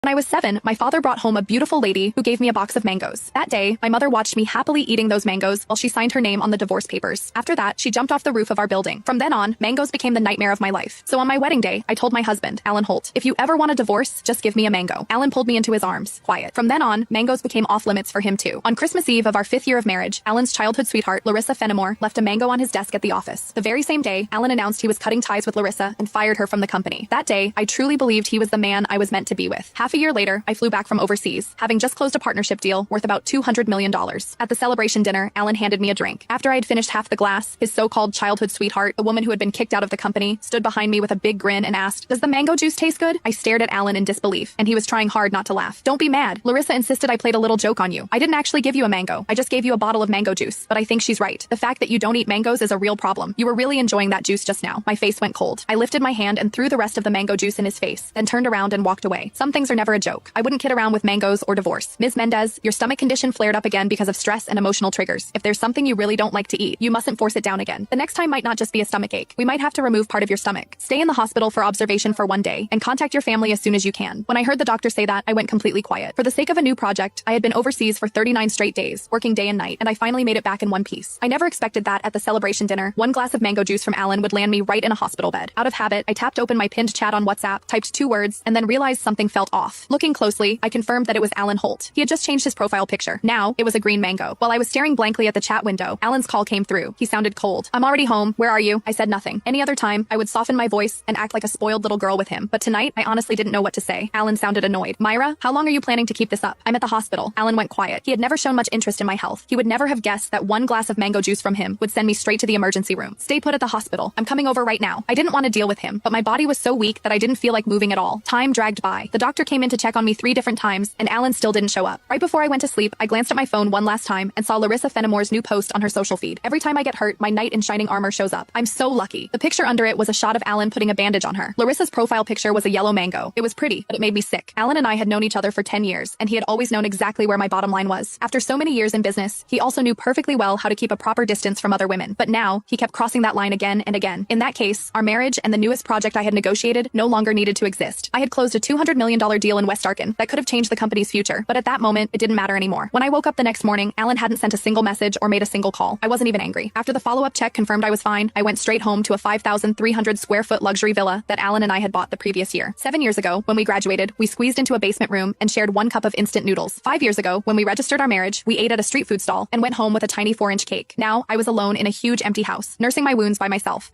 When I was 7, my father brought home a beautiful lady who gave me a box of mangoes. That day, my mother watched me happily eating those mangoes while she signed her name on the divorce papers. After that, she jumped off the roof of our building. From then on, mangoes became the nightmare of my life. So on my wedding day, I told my husband, Alan Holt, if you ever want a divorce, just give me a mango. Alan pulled me into his arms. Quiet. From then on, mangoes became off limits for him too. On Christmas Eve of our 5th year of marriage, Alan's childhood sweetheart, Larissa Fenimore, left a mango on his desk at the office. The very same day, Alan announced he was cutting ties with Larissa and fired her from the company. That day, I truly believed he was the man I was meant to be with. Half a year later, I flew back from overseas, having just closed a partnership deal worth about $200 million. At the celebration dinner, Alan handed me a drink. After I had finished half the glass, his so-called childhood sweetheart, the woman who had been kicked out of the company, stood behind me with a big grin and asked, "Does the mango juice taste good?" I stared at Alan in disbelief, and he was trying hard not to laugh. "Don't be mad. Larissa insisted I played a little joke on you. I didn't actually give you a mango. I just gave you a bottle of mango juice. But I think she's right. The fact that you don't eat mangoes is a real problem. You were really enjoying that juice just now." My face went cold. I lifted my hand and threw the rest of the mango juice in his face, then turned around and walked away. Some things are never a joke. I wouldn't kid around with mangoes or divorce. Ms. Mendez, your stomach condition flared up again because of stress and emotional triggers. If there's something you really don't like to eat, you mustn't force it down again. The next time might not just be a stomach ache. We might have to remove part of your stomach. Stay in the hospital for observation for 1 day and contact your family as soon as you can. When I heard the doctor say that, I went completely quiet. For the sake of a new project, I had been overseas for 39 straight days, working day and night, and I finally made it back in one piece. I never expected that at the celebration dinner, 1 glass of mango juice from Alan would land me right in a hospital bed. Out of habit, I tapped open my pinned chat on WhatsApp, typed 2 words, and then realized something felt off. Looking closely, I confirmed that it was Alan Holt. He had just changed his profile picture. Now, it was a green mango. While I was staring blankly at the chat window, Alan's call came through. He sounded cold. "I'm already home. Where are you?" I said nothing. Any other time, I would soften my voice and act like a spoiled little girl with him. But tonight, I honestly didn't know what to say. Alan sounded annoyed. "Myra, how long are you planning to keep this up?" "I'm at the hospital." Alan went quiet. He had never shown much interest in my health. He would never have guessed that 1 glass of mango juice from him would send me straight to the emergency room. "Stay put at the hospital. I'm coming over right now." I didn't want to deal with him, but my body was so weak that I didn't feel like moving at all. Time dragged by. The doctor came in to check on me 3 different times, and Alan still didn't show up. Right before I went to sleep, I glanced at my phone one last time and saw Larissa Fenimore's new post on her social feed. Every time I get hurt, my knight in shining armor shows up. I'm so lucky. The picture under it was a shot of Alan putting a bandage on her. Larissa's profile picture was a yellow mango. It was pretty, but it made me sick. Alan and I had known each other for 10 years, and he had always known exactly where my bottom line was. After so many years in business, he also knew perfectly well how to keep a proper distance from other women. But now, he kept crossing that line again and again. In that case, our marriage and the newest project I had negotiated no longer needed to exist. I had closed a $200 million deal in West Arkin that could have changed the company's future, but at that moment, it didn't matter anymore. When I woke up the next morning, Alan hadn't sent a single message or made a single call. I wasn't even angry. After the follow-up check confirmed I was fine, I went straight home to a 5,300 square foot luxury villa that Alan and I had bought the previous year. 7 years ago, when we graduated, we squeezed into a basement room and shared 1 cup of instant noodles. 5 years ago, when we registered our marriage, we ate at a street food stall and went home with a tiny 4-inch cake. Now, I was alone in a huge empty house, nursing my wounds by myself.